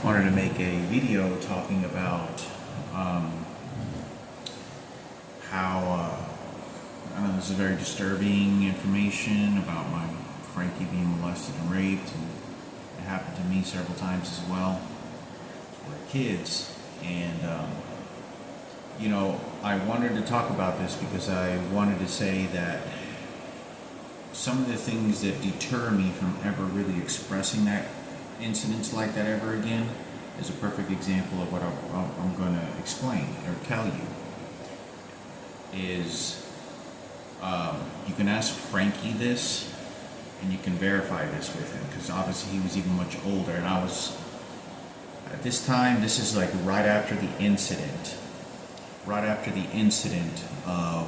wanted to make a video talking about how I don't know, this is very disturbing information about my Frankie being molested and raped, and it happened to me several times as well. We're kids, and I wanted to talk about this because I wanted to say that some of the things that deter me from ever really expressing that incidents like that ever again is a perfect example of what I'm going to explain or tell you. Is you can ask Frankie this, and you can verify this with him, because obviously he was even much older, and I was at this time. This is like right after the incident of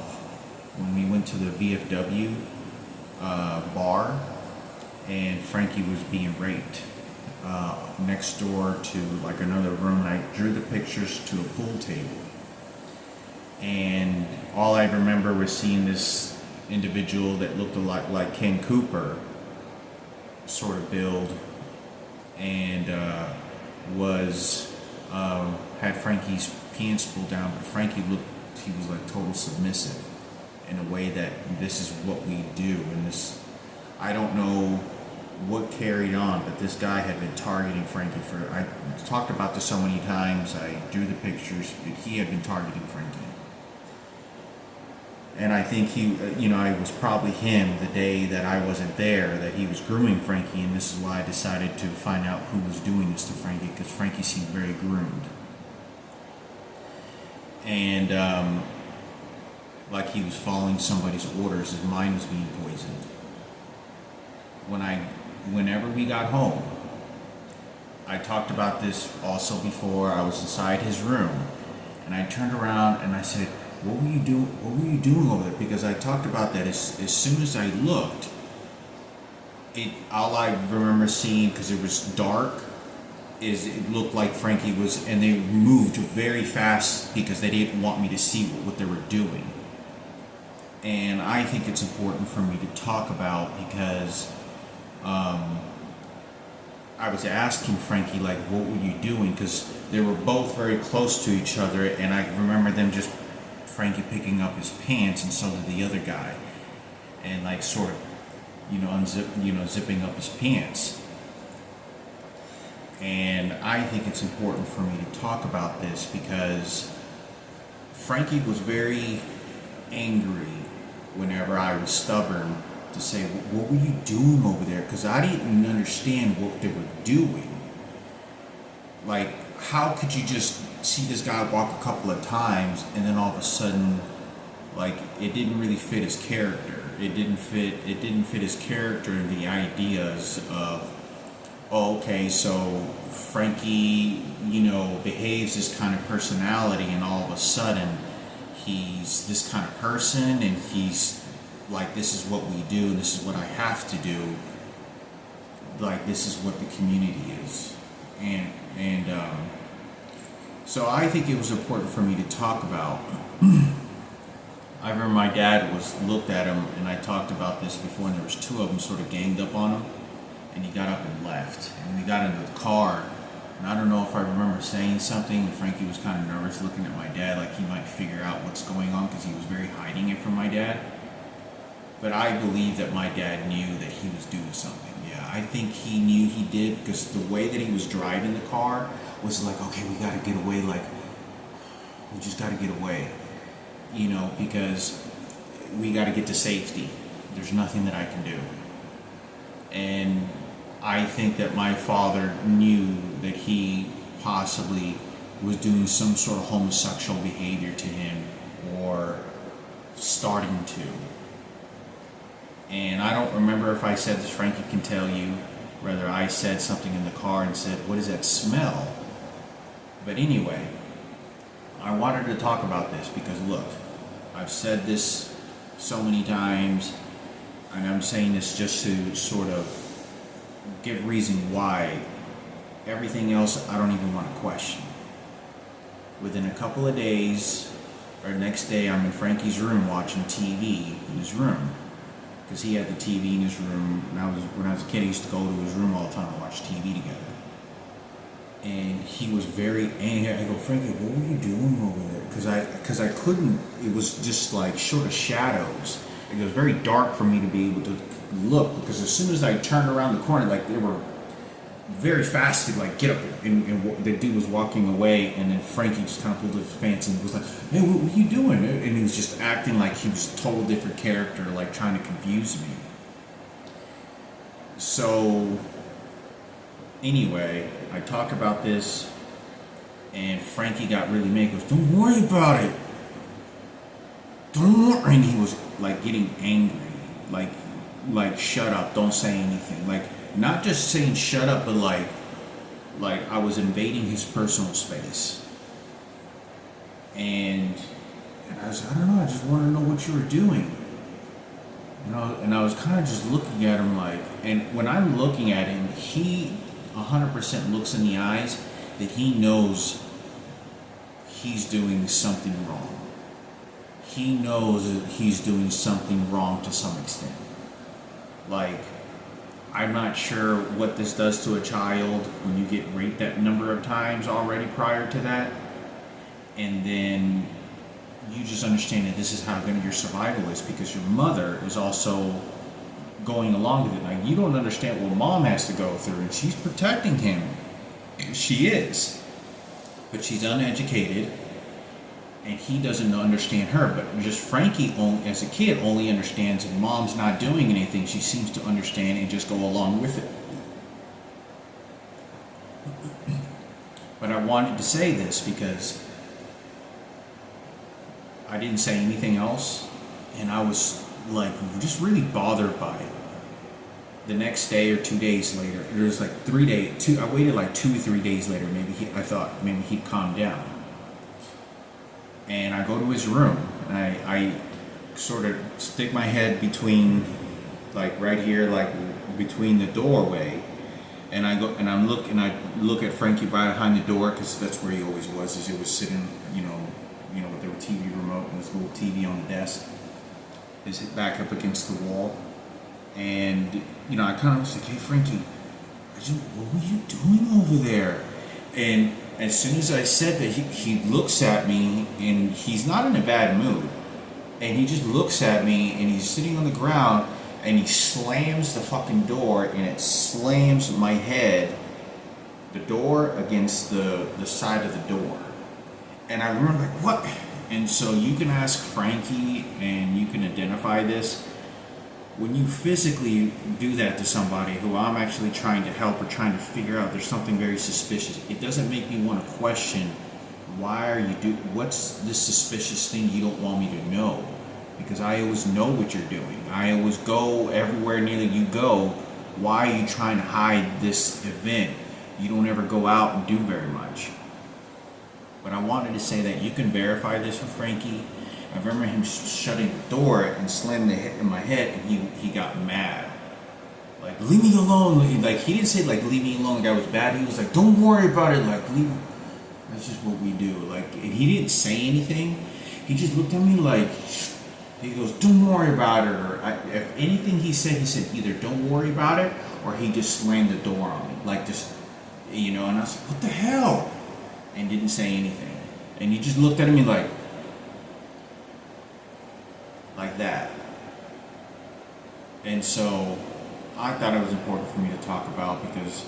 when we went to the VFW bar, and Frankie was being raped next door to like another room, and I drew the pictures to a pool table, and all I remember was seeing this individual that looked a lot like Ken Cooper sort of build, and had Frankie's pants pulled down, but Frankie he was like total submissive in a way that this is what we do, and this, I don't know what carried on, but this guy had been targeting Frankie I talked about this so many times, I drew the pictures, but he had been targeting Frankie. And I think it was probably him the day that I wasn't there, that he was grooming Frankie, and this is why I decided to find out who was doing this to Frankie, because Frankie seemed very groomed. And like he was following somebody's orders, his mind was being poisoned. Whenever we got home, I talked about this also before, I was inside his room, and I turned around and I said, what were you doing over there? Because I talked about that as soon as I looked, all I remember seeing, because it was dark, is it looked like Frankie was, and they moved very fast because they didn't want me to see what they were doing. And I think it's important for me to talk about, because I was asking Frankie, like, what were you doing? Because they were both very close to each other, and I remember them Frankie picking up his pants, and so did the other guy, and like sort of, zipping up his pants. And I think it's important for me to talk about this because Frankie was very angry whenever I was stubborn to say, what were you doing over there? Because I didn't understand what they were doing. Like, how could you just see this guy walk a couple of times and then all of a sudden, like, it didn't really fit his character. It didn't fit his character and the ideas of, oh, okay, so Frankie, behaves this kind of personality, and all of a sudden he's this kind of person, and he's like, this is what we do, and this is what I have to do. Like, this is what the community is. And so I think it was important for me to talk about. I remember my dad looked at him, and I talked about this before, and there was two of them sort of ganged up on him, and he got up and left. And we got into the car, and I don't know if I remember saying something, and Frankie was kind of nervous looking at my dad like he might figure out what's going on, because he was very hiding it from my dad. But I believe that my dad knew that he was doing something. Yeah, I think he knew he did, because the way that he was driving the car was like, okay, we got to get away, like, we just got to get away, because we got to get to safety. There's nothing that I can do. And I think that my father knew that he possibly was doing some sort of homosexual behavior to him, or starting to. And I don't remember if I said this, Frankie can tell you, whether I said something in the car and said, what is that smell? But anyway, I wanted to talk about this because, look, I've said this so many times, and I'm saying this just to sort of give reason why. Everything else I don't even want to question. Within a couple of days, or next day, I'm in Frankie's room watching TV in his room, because he had the TV in his room. When I was a kid, I used to go to his room all the time and watch TV together. and he was very angry. I go, Frankie, what were you doing over there? Because I couldn't. It was just like short of shadows. It was very dark for me to be able to look, because as soon as I turned around the corner, like they were very fast to like get up, and the dude was walking away, and then Frankie just kind of pulled his pants and was like, "Hey, what are you doing?" And he was just acting like he was a total different character, like trying to confuse me. So anyway, I talk about this, and Frankie got really mad. He goes, "Don't worry about it. Don't worry." And he was like getting angry, like shut up, don't say anything. Like not just saying shut up, but like I was invading his personal space. And I was, I don't know, I just want to know what you were doing. And I was kind of just looking at him like, and when I'm looking at him, he 100% looks in the eyes that he knows he's doing something wrong. He knows that he's doing something wrong to some extent. Like, I'm not sure what this does to a child when you get raped that number of times already prior to that. And then you just understand that this is how good your survival is, because your mother is also going along with it. Like, you don't understand what mom has to go through, and she's protecting him. She is. But she's uneducated, and he doesn't understand her. But just Frankie, as a kid, only understands if mom's not doing anything, she seems to understand and just go along with it. But I wanted to say this because I didn't say anything else, and I was like just really bothered by it. The next day or 2 days later, it was like 3 days. I waited like 2 or 3 days later. I thought maybe he'd calm down. And I go to his room, and I sort of stick my head between, like right here, like between the doorway, and I look at Frankie right behind the door, because that's where he always was. Is he was sitting, with their TV remote and his little TV on the desk, his back up against the wall, and I kind of was like, "Hey, Frankie, what were you doing over there?" And as soon as I said that, he looks at me, and he's not in a bad mood. And he just looks at me, and he's sitting on the ground, and he slams the fucking door, and it slams my head, the door, against the side of the door. And I remember, like, what? And so you can ask Frankie, and you can identify this. When you physically do that to somebody who I'm actually trying to help or trying to figure out, there's something very suspicious. It doesn't make me want to question, what's this suspicious thing you don't want me to know? Because I always know what you're doing. I always go everywhere nearly you go. Why are you trying to hide this event? You don't ever go out and do very much. But I wanted to say that you can verify this with Frankie. I remember him shutting the door and slamming the hit in my head, and he got mad. Like, leave me alone. Like, he didn't say, like, leave me alone, like I was bad. He was like, don't worry about it. Like, leave. That's just what we do. Like, and he didn't say anything. He just looked at me like, he goes, don't worry about it. Or if anything he said either don't worry about it, or he just slammed the door on me. Like, just, and I was like, what the hell? And didn't say anything. And he just looked at me like that. And so I thought it was important for me to talk about, because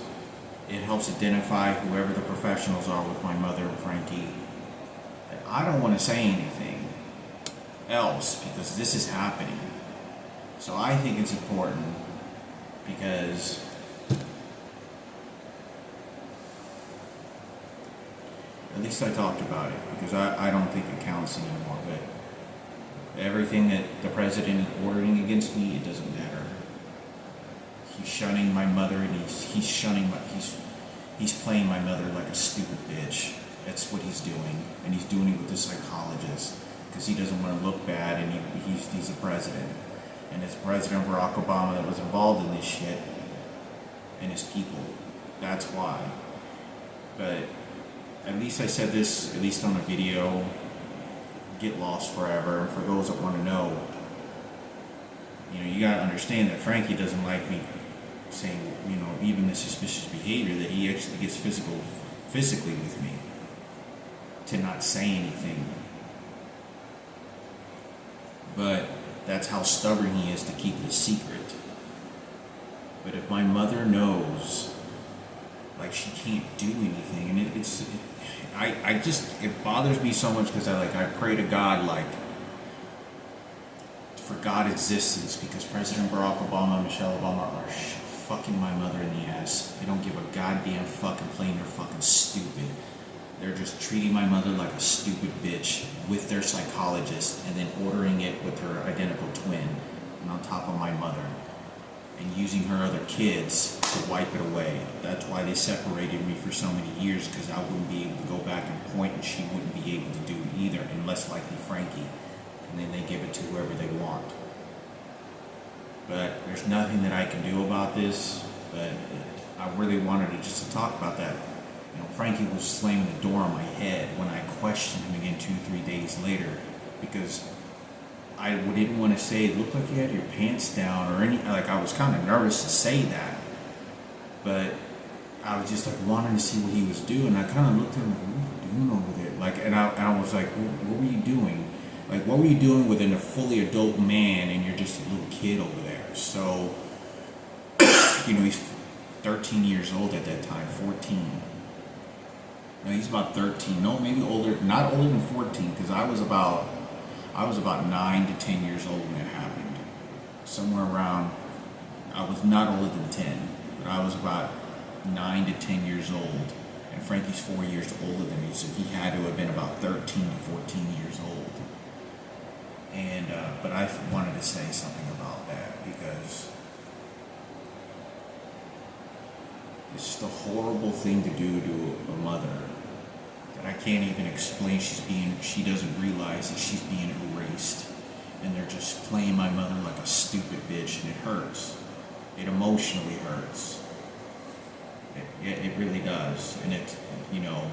it helps identify whoever the professionals are with my mother and Frankie. I don't want to say anything else because this is happening. So I think it's important, because at least I talked about it, because I don't think it counts anymore. But everything that the president is ordering against me, it doesn't matter. He's shunning my mother, and he's playing my mother like a stupid bitch. That's what he's doing, and he's doing it with the psychologist, because he doesn't want to look bad, and he's the president, and it's President Barack Obama that was involved in this shit, and his people. That's why. But at least I said this, at least on a video. Get lost forever. And for those that want to know, you gotta understand that Frankie doesn't like me saying, even the suspicious behavior, that he actually gets physical physically with me, to not say anything. But that's how stubborn he is to keep it a secret. But if my mother knows, like, she can't do anything, and it bothers me so much because I pray to God, like, for God existence, because President Barack Obama and Michelle Obama are fucking my mother in the ass. They don't give a goddamn fucking plane. They're fucking stupid. They're just treating my mother like a stupid bitch with their psychologist, and then ordering it with her identical twin, and on top of my mother, and using her other kids to wipe it away. That's why they separated me for so many years, because I wouldn't be able to go back and point, and she wouldn't be able to do it either, and less likely Frankie. And then they give it to whoever they want. But there's nothing that I can do about this, but I really wanted to just to talk about that. You know, Frankie was slamming the door on my head when I questioned him again 2-3 days later, because I didn't want to say it looked like you had your pants down or any, like, I was kind of nervous to say that, but I was just like wanting to see what he was doing. I kind of looked at him like, what are you doing over there? Like, and I was like, what were you doing? Like, what were you doing within a fully adult man and you're just a little kid over there? So, you know, he's 13 years old at that time, 14. No, he's about 13. No, maybe older, not older than 14, because I was about 9 to 10 years old when it happened. Somewhere around, I was not older than 10, but I was about 9 to 10 years old. And Frankie's 4 years older than me, so he had to have been about 13 to 14 years old. And, but I wanted to say something about that, because it's just a horrible thing to do to a mother that I can't even explain. She doesn't realize that she's being erased, and they're just playing my mother like a stupid bitch, and it hurts. It emotionally hurts. It really does, and it, you know,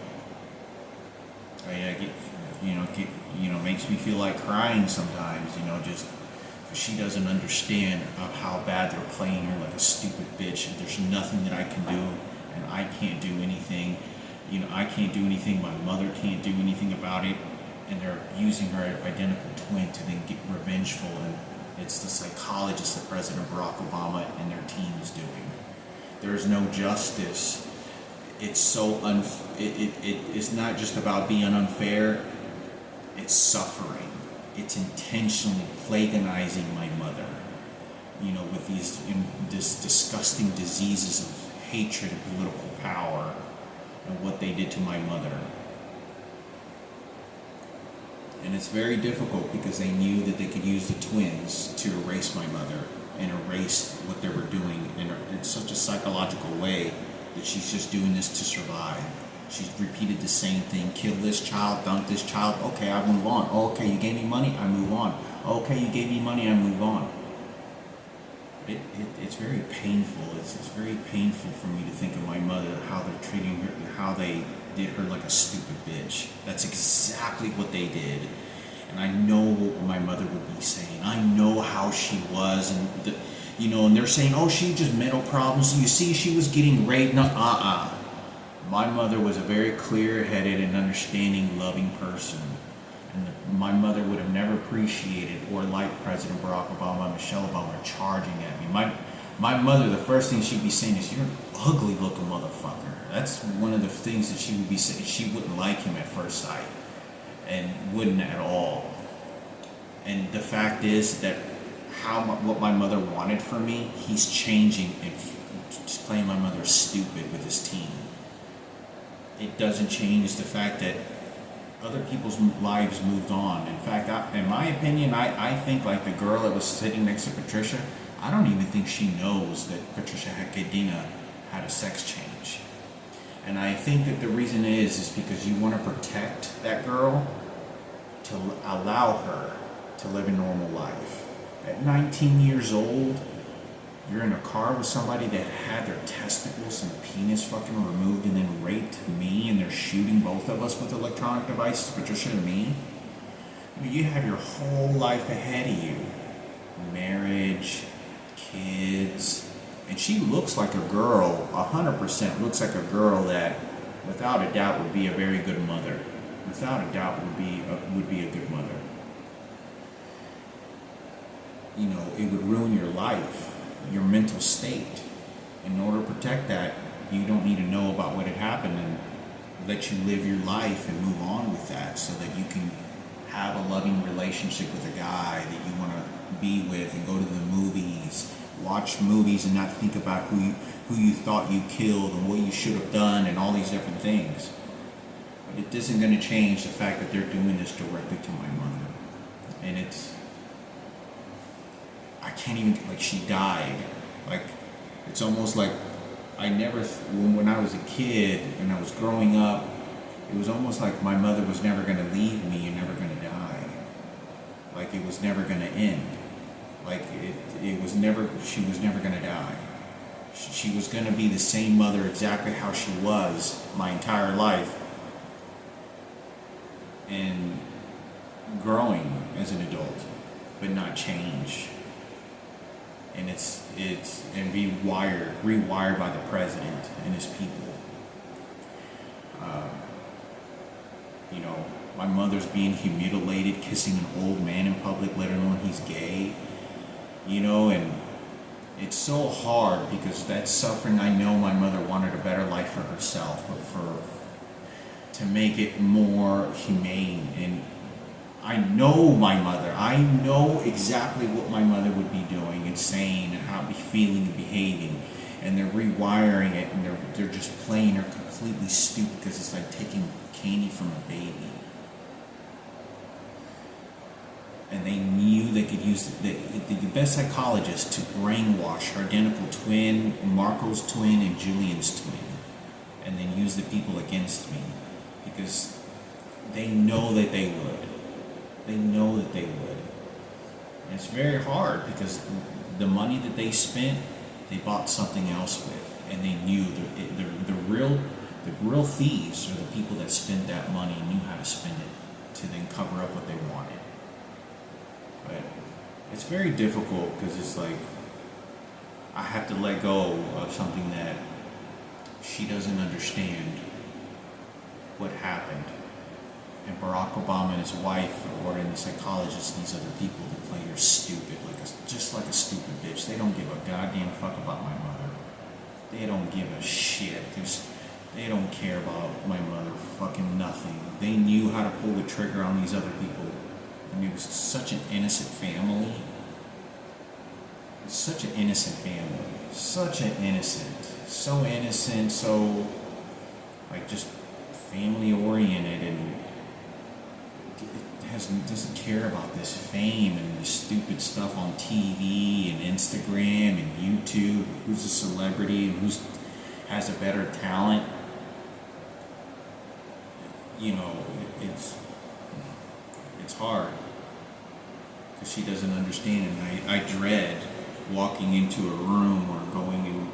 makes me feel like crying sometimes, you know, just because she doesn't understand of how bad they're playing her like a stupid bitch, and there's nothing that I can do, and I can't do anything, you know, I can't do anything, my mother can't do anything about it, and they're using her identical twin to then get revengeful, and it's the psychologist that President Barack Obama and their team is doing. There is no justice. It's so it's not just about being unfair. It's suffering. It's intentionally plagueizing my mother, you know, with these disgusting diseases of hatred and political power, and what they did to my mother. And it's very difficult because they knew that they could use the twins to erase my mother and erase what they were doing in such a psychological way that she's just doing this to survive. She's repeated the same thing: kill this child, dump this child, okay, I move on. Oh, okay, you gave me money, I move on. Okay, you gave me money, I move on. It's very painful. It's very painful for me to think of my mother, how they're treating her, how they did her like a stupid bitch. That's exactly what they did. And I know what my mother would be saying. I know how she was, and and they're saying, oh, she just mental problems. You see, she was getting raped. No, My mother was a very clear-headed and understanding, loving person. And my mother would have never appreciated or liked President Barack Obama and Michelle Obama charging at me. My mother, the first thing she'd be saying is, you're an ugly-looking motherfucker. That's one of the things that she would be saying. She wouldn't like him at first sight, and wouldn't at all. And the fact is that what my mother wanted for me, he's changing and just playing my mother stupid with his team. It doesn't change the fact that other people's lives moved on. In fact, in my opinion, I think like the girl that was sitting next to Patricia, I don't even think she knows that Patricia Cadena had a sex change. And I think that the reason is because you want to protect that girl to allow her to live a normal life. At 19 years old, you're in a car with somebody that had their testicles and penis fucking removed and then raped me, and they're shooting both of us with electronic devices, Patricia and me. I mean, you have your whole life ahead of you. Marriage, kids, and she looks like a girl, 100% looks like a girl that without a doubt would be a very good mother. Without a doubt would be a good mother. You know, it would ruin your life, your mental state. In order to protect that, you don't need to know about what had happened, and let you live your life and move on with that, so that you can have a loving relationship with a guy that you want to be with, and go to the movies, watch movies, and not think about who you thought you killed and what you should have done and all these different things. But it isn't going to change the fact that they're doing this directly to my mother. And I can't even, like, she died. Like, it's almost like I never, when I was a kid and I was growing up, it was almost like my mother was never going to leave me and never going to die. Like, it was never going to end. Like, it was never, she was never going to die. She was going to be the same mother exactly how she was my entire life. And growing as an adult, but not change. And and be rewired by the president and his people. You know, my mother's being humiliated, kissing an old man in public, let alone he's gay. You know, and it's so hard because that suffering, I know my mother wanted a better life for herself, but to make it more humane. And I know my mother. I know exactly what my mother would be doing and saying and how be feeling and behaving. And they're rewiring it, and they're just playing her completely stupid because it's like taking candy from a baby. And they knew they could use the best psychologist to brainwash her identical twin, Marco's twin, and Julian's twin, and then use the people against me, because they know that they would. They know that they would. And it's very hard because the money that they spent, they bought something else with, and they knew the real thieves are the people that spent that money and knew how to spend it to then cover up what they wanted. But it's very difficult because it's like I have to let go of something that she doesn't understand what happened. And Barack Obama and his wife, or the psychologists and these other people that play her stupid, just like a stupid bitch. They don't give a goddamn fuck about my mother. They don't give a shit. They don't care about my mother. Fucking nothing. They knew how to pull the trigger on these other people. I mean, it was such an innocent family. It's such an innocent family. Such an innocent. So innocent, so like just family oriented, and doesn't care about this fame and this stupid stuff on TV and Instagram and YouTube. Who's a celebrity and who's has a better talent? You know, it's hard because she doesn't understand, and I dread walking into a room or going and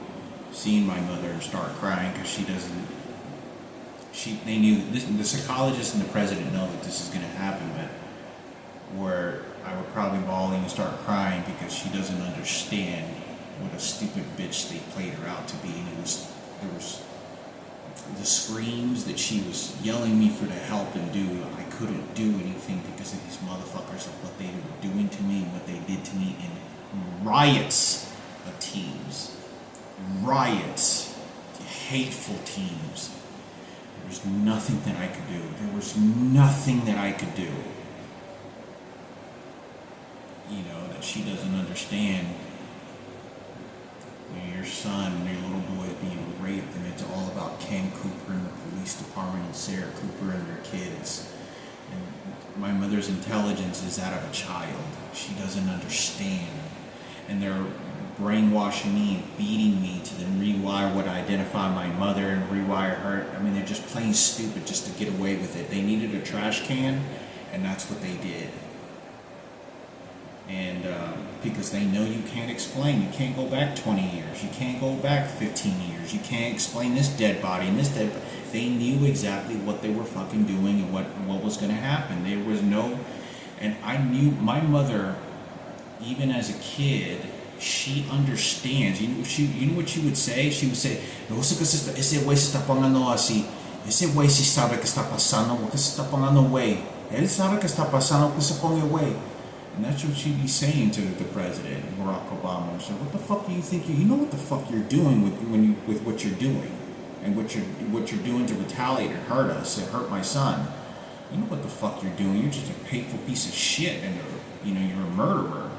seeing my mother and start crying because she doesn't. They knew this, the psychologist and the president know that this is going to happen, but where I would probably bawl and start crying because she doesn't understand what a stupid bitch they played her out to be. And there was the screams that she was yelling me for to help and do. I couldn't do anything because of these motherfuckers of what they were doing to me and what they did to me in riots of teams. Riots, hateful teams. There was nothing that I could do. There was nothing that I could do. You know, that she doesn't understand. When your son and your little boy is being raped, and it's all about Ken Cooper and the police department and Sarah Cooper and their kids. And my mother's intelligence is that of a child. She doesn't understand. And they're brainwashing me and beating me to then rewire what I identify my mother and rewire her. I mean, they're just plain stupid just to get away with it. They needed a trash can, and that's what they did. And because they know you can't explain. You can't go back 20 years. You can't go back 15 years. You can't explain this dead body and this dead body. They knew exactly what they were fucking doing and what was going to happen. There was no... And I knew my mother, even as a kid, she understands. You know what she would say? She would say, "No sé qué ese güey se está poniendo así." ese güey sí sabe que está pasando, porque se está poniendo güey. Él sabe que está pasando, que se ponga güey. And that's what she'd be saying to the president, Barack Obama. So what the fuck do you think you know what the fuck you're doing with what you're doing, and what you're doing to retaliate and hurt us and hurt my son. You know what the fuck you're doing. You're just a hateful piece of shit, and you're a murderer.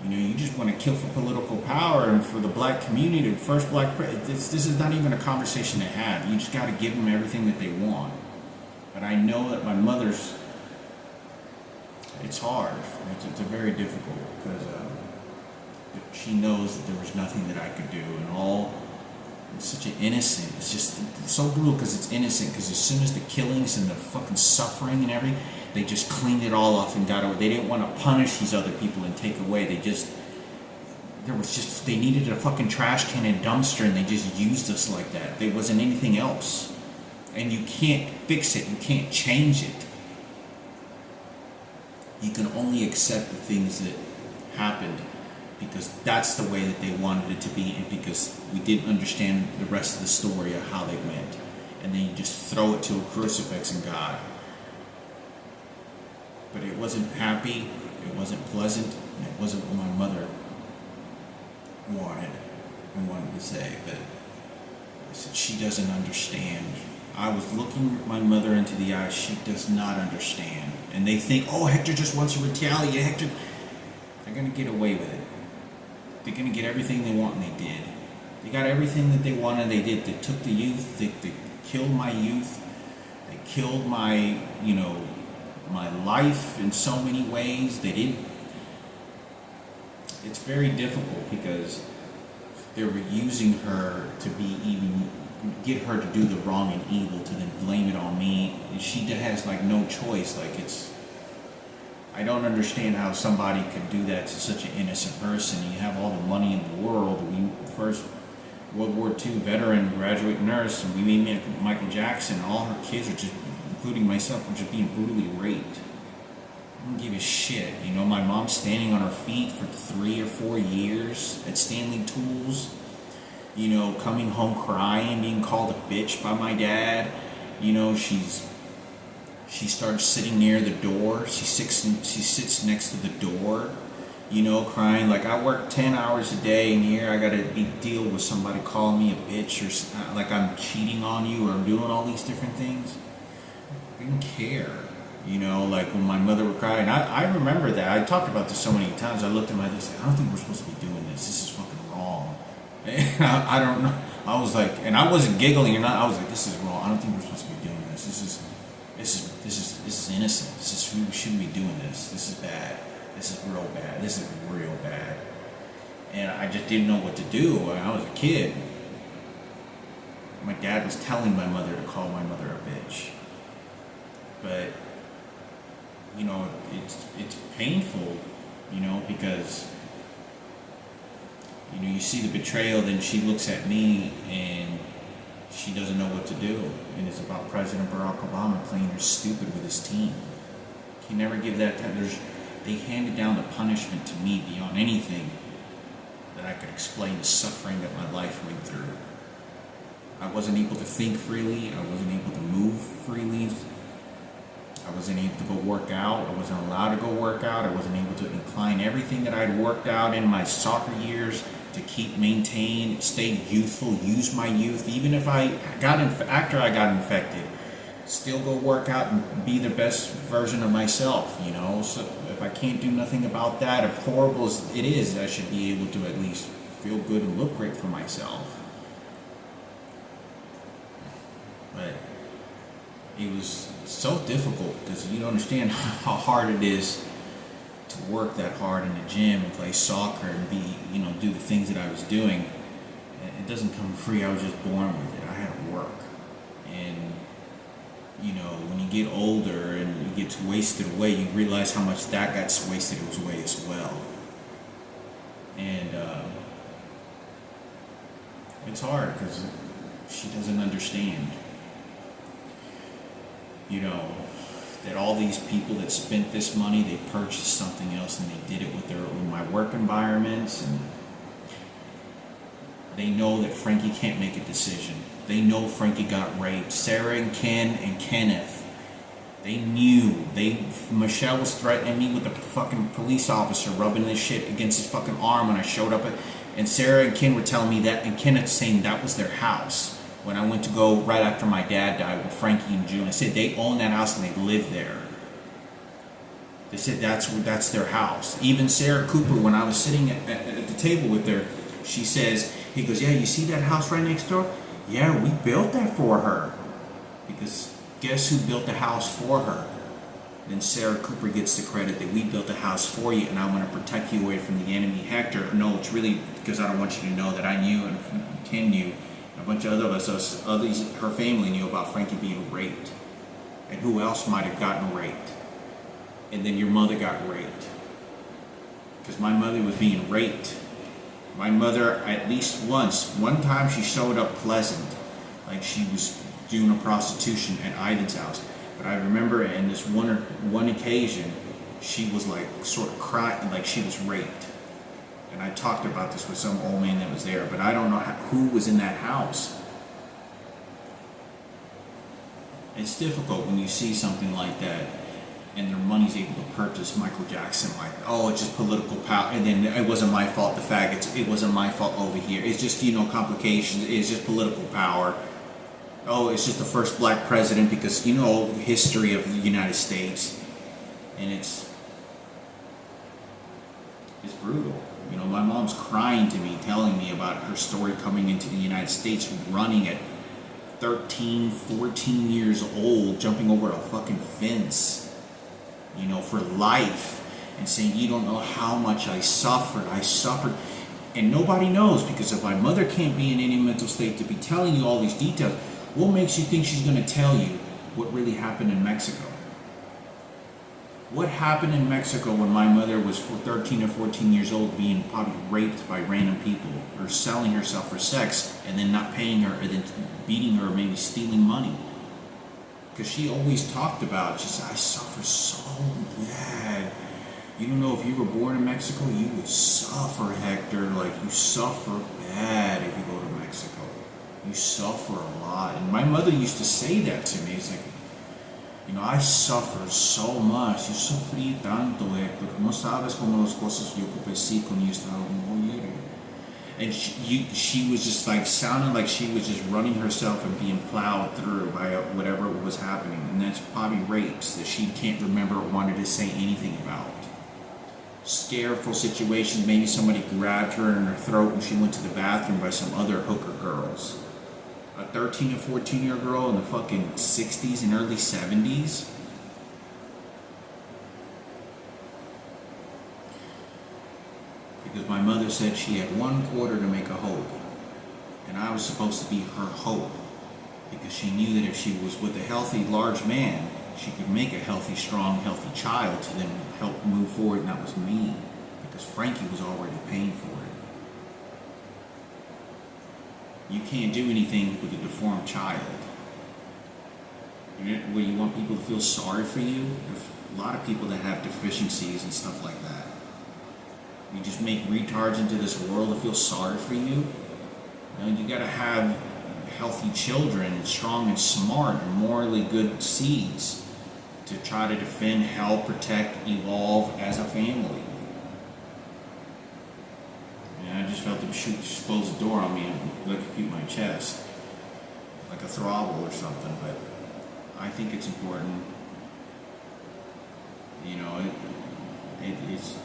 You just want to kill for political power and for the black community, the first black president. This is not even a conversation to have. You just got to give them everything that they want. But I know that my mother's. It's hard. It's very difficult because she knows that there was nothing that I could do, and all. It's such an innocent. It's just so brutal because it's innocent. Because as soon as the killings and the fucking suffering and everything, they just cleaned it all off and got away. They didn't want to punish these other people and take away. They needed a fucking trash can and dumpster, and they just used us like that. There wasn't anything else, and you can't fix it. You can't change it. You can only accept the things that happened because that's the way that they wanted it to be, and because we didn't understand the rest of the story of how they went. And then you just throw it to a crucifix and God. But it wasn't happy, it wasn't pleasant, and it wasn't what my mother wanted to say. But I said, she doesn't understand. I was looking my mother into the eyes. She does not understand. And they think, oh, Hector just wants to retaliate. Hector, they're going to get away with it. They're going to get everything they want, and they did. They got everything that they wanted, they did. They took the youth. They killed my youth. They killed my life in so many ways. They didn't. It's very difficult because they were using her to get her to do the wrong and evil, to then blame it on me. And she has no choice. I don't understand how somebody could do that to such an innocent person. You have all the money in the world. First World War II veteran, graduate nurse, and we meet Michael Jackson. All her kids are just, including myself, are just being brutally raped. I don't give a shit. My mom's standing on her feet for 3 or 4 years at Stanley Tools. Coming home crying, being called a bitch by my dad. She starts sitting near the door. She sits next to the door, crying. I work 10 hours a day, and here I gotta deal with somebody calling me a bitch, or I'm cheating on you, or doing all these different things. I didn't care, when my mother would cry. And I remember that. I talked about this so many times. I looked at my list, I don't think we're supposed to be doing this. This is fucking wrong. And I don't know. I was like, and I wasn't giggling or not. I was like, this is wrong. I don't think we're supposed to be doing this. This is innocent. We shouldn't be doing this. This is bad. This is real bad. This is real bad. And I just didn't know what to do when I was a kid. My dad was telling my mother to call my mother a bitch. But, it's painful, because, you see the betrayal, then she looks at me and she doesn't know what to do. And it's about President Barack Obama playing her stupid with his team. He never give that time. They handed down the punishment to me beyond anything that I could explain the suffering that my life went through. I wasn't able to think freely. I wasn't able to move freely. I wasn't able to go work out. I wasn't allowed to go work out. I wasn't able to incline everything that I'd worked out in my soccer years to maintain, stay youthful, use my youth. Even if after I got infected, still go work out and be the best version of myself, So if I can't do nothing about that, if horrible as it is, I should be able to at least feel good and look great for myself. But it was so difficult because you don't understand how hard it is to work that hard in the gym and play soccer and do the things that I was doing. It doesn't come free. I was just born with it. I had to work. And, when you get older and it gets wasted away, you realize how much that got wasted away as well. And it's hard because she doesn't understand. That all these people that spent this money, they purchased something else and they did it with my work environments, and they know that Frankie can't make a decision. They know Frankie got raped. Sarah and Ken and Kenneth, they knew. Michelle was threatening me with a fucking police officer rubbing this shit against his fucking arm when I showed up. And Sarah and Ken were telling me that, and Kenneth saying that was their house. When I went to go right after my dad died with Frankie and June, I said they own that house and they live there. They said that's their house. Even Sarah Cooper, when I was sitting at the table with her, she says, he goes, yeah, you see that house right next door? Yeah, we built that for her. Because guess who built the house for her? Then Sarah Cooper gets the credit that we built the house for you and I want to protect you away from the enemy. Hector, no, it's really because I don't want you to know that I knew and Ken knew. A bunch of others, her family knew about Frankie being raped. And who else might have gotten raped? And then your mother got raped. Because my mother was being raped. My mother, at least one time she showed up pleasant. Like she was doing a prostitution at Ivan's house. But I remember in this one occasion, she was like sort of crying, like she was raped. And I talked about this with some old man that was there, but I don't know who was in that house. It's difficult when you see something like that and their money's able to purchase Michael Jackson, like, oh, it's just political power, and then it wasn't my fault, the faggots, it wasn't my fault over here, it's just, complications, it's just political power. Oh, it's just the first black president because, the history of the United States, and it's brutal. My mom's crying to me, telling me about her story coming into the United States, running at 13, 14 years old, jumping over a fucking fence, for life, and saying, you don't know how much I suffered. And nobody knows, because if my mother can't be in any mental state to be telling you all these details, what makes you think she's going to tell you what really happened in Mexico? What happened in Mexico when my mother was 13 or 14 years old, being probably raped by random people, or selling herself for sex, and then not paying her, or then beating her, or maybe stealing money? Because she always talked about, she said, I suffer so bad. You don't know, if you were born in Mexico, you would suffer, Hector. Like, you suffer bad if you go to Mexico. You suffer a lot. And my mother used to say that to me. It's like, I suffer so much. Yo sufrí tanto, Hector. No sabes cómo las cosas yo padecí cuando yo estaba mujer. And she was just like, sounding like she was just running herself and being plowed through by whatever was happening. And that's probably rapes that she can't remember or wanted to say anything about. Scareful situations. Maybe somebody grabbed her in her throat when she went to the bathroom by some other hooker girls. A 13 or 14-year-old girl in the fucking 60s and early 70s. Because my mother said she had 1 quarter to make a hope. And I was supposed to be her hope. Because she knew that if she was with a healthy, large man, she could make a healthy, strong, healthy child to then help move forward, and that was me. Because Frankie was already paying for it. You can't do anything with a deformed child. Where you want people to feel sorry for you? There's a lot of people that have deficiencies and stuff like that. You just make retards into this world to feel sorry for you. You gotta have healthy children, strong and smart, and morally good seeds to try to defend, help, protect, evolve as a family. And I just felt them just close the door on me and electrocute my chest, like a throttle or something. But I think it's important. It's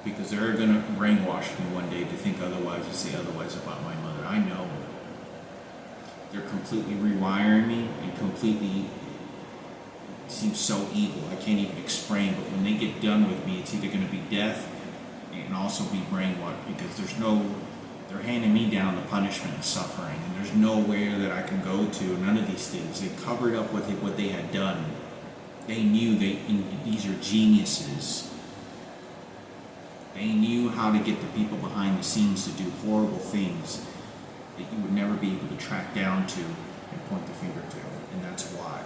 because they're going to brainwash me one day to think otherwise, to say otherwise about my mother. I know. They're completely rewiring me, and completely, it seems so evil. I can't even explain, but when they get done with me, it's either going to be death and also be brainwashed, because they're handing me down the punishment and suffering, and there's nowhere that I can go to, none of these things. They covered up what they had done. They knew these are geniuses. They knew how to get the people behind the scenes to do horrible things that you would never be able to track down to and point the finger to, and that's why.